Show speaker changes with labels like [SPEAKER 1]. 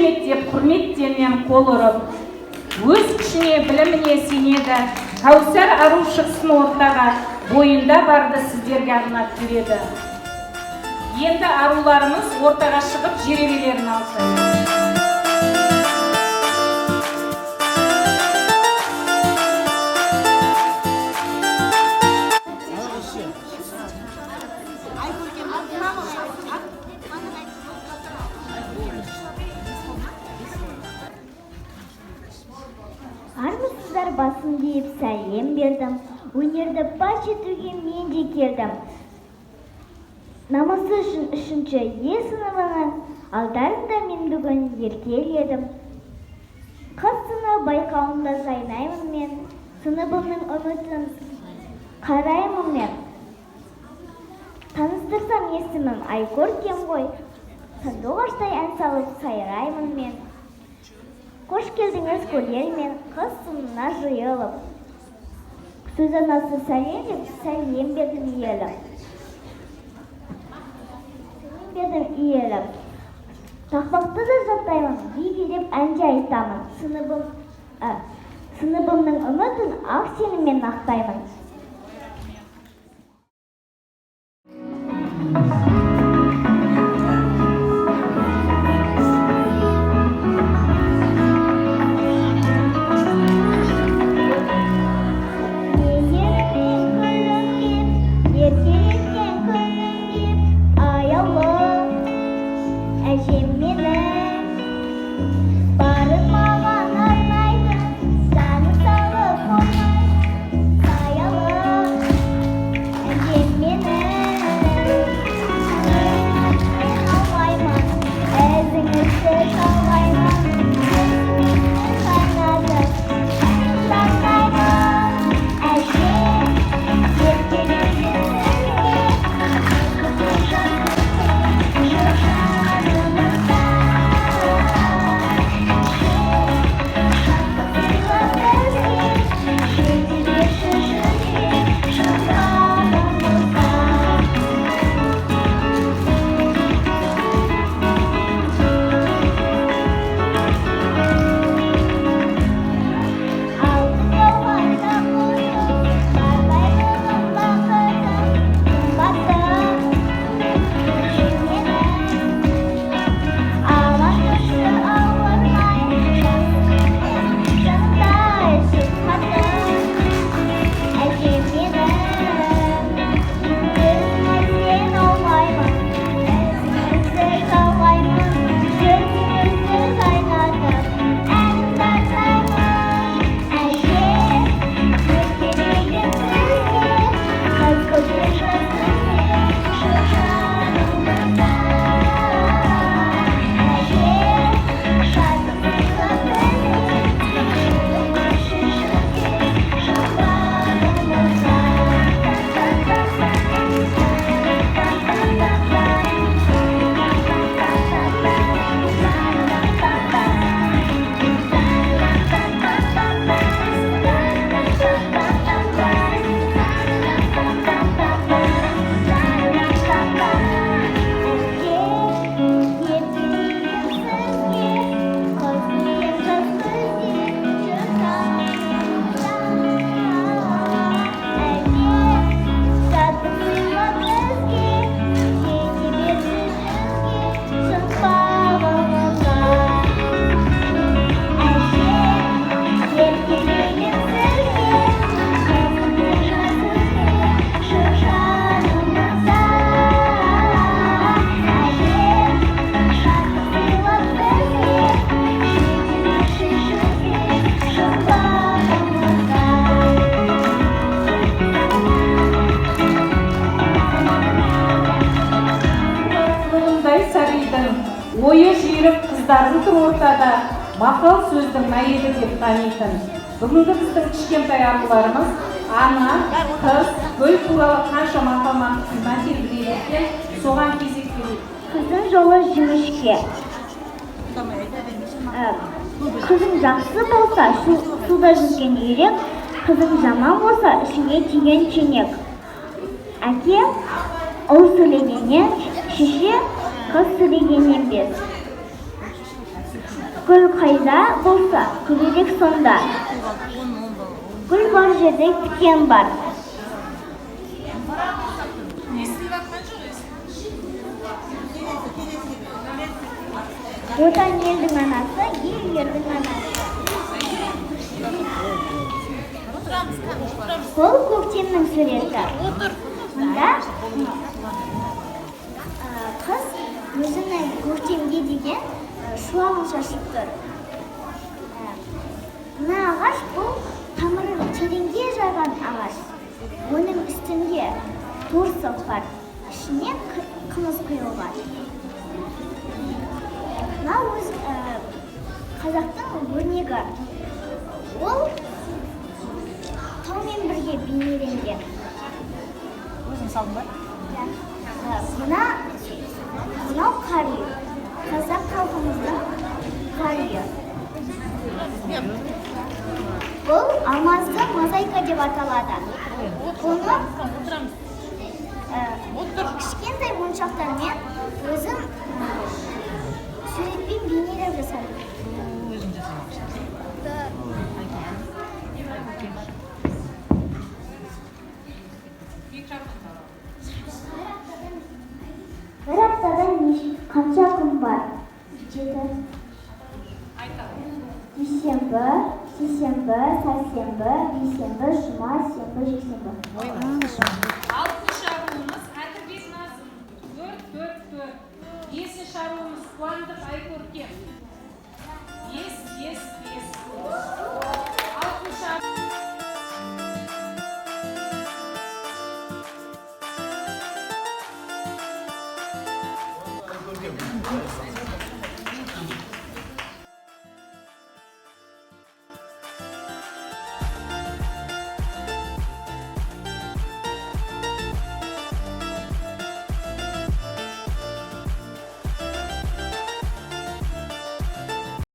[SPEAKER 1] рахмет деп құрметтенен қол ұрып, өз күшіне біліміне сенеді, Кәусар ару шықсын ортаға, бойында барды сіздерге арнап береді. Енді аруларымыз ортаға шығып жеребелерін алсын.
[SPEAKER 2] Армысыздар, басын дейіп сәлем бердім. Өнерді паш етуге мен де келдім. Намысы үшін үшінші Е сыныбының алдарында мен бүгін еркел едім. Қыз сынып байқауында сайнаймын мен, сыныбымның үмітін қараймын мен. Таныстырсам есімім Айкөркем ғой, сандуғаштай ән салып сайраймын мен. Қош келдіңіз көрермен, қыз сынына жиылып. Сөз анасы сәлем деп сәлем бердім иеліп. Тақпақты да жаттаймын, би-билеп әнде айтамын. Сыныбымның үмітін ақ сеніммен ақтаймын.
[SPEAKER 1] ойы жүйрік қыздардың тұр ортада, мақал сөздің мәйелі деп танитын. Бүгінгі біздің кішкентай аруларымыз ана, қыз, гүл туралы қанша мақал-мақалын тербеледі екен, соған кезек береді.
[SPEAKER 2] Қыздың жолы жіңішке. Қызың жақсы болса, суда жүзген үйрек, қызың жаман болса, ішіңе тиген ченек. Әке, ұл сөйлегеннен, шеше, қыз сөйлегеннен без. Gül қайда болса, көбелек сонда. Gül бар жерде тікен бар. Отан елдің анасы, ел ердің анасы. Бұл көктемнің суреті. Мұнда қыз өзінің көктемге деген шуағын шашып тұр. Мына ағаш бұл тамырын тереңге жайған ағаш. Оның үстінде торсық бар, ішіне қымыз құйылған. Мына өз қазақтың өрнегі. Ол таумен бірге бейнеленген.
[SPEAKER 3] Өзің салдың ба?
[SPEAKER 2] Мынау қар үй. Қазақ халқымыздың қар үйі. Бұл алмазды мозаика деп аталады. Оны кішкентай моншақтармен өзім суретпен бейнелеп жасадым.
[SPEAKER 3] Өзің жасамақшы.
[SPEAKER 2] Бір аптада қанша күн бар? 7. Дүйсенбі, сейсенбі, сәрсенбі, бейсенбі, жұма, сенбі, жексенбі.
[SPEAKER 1] Алтыншы аруымыз Әділбек Назым 4-4-4. Бесінші аруымыз Қуандық Айкөркем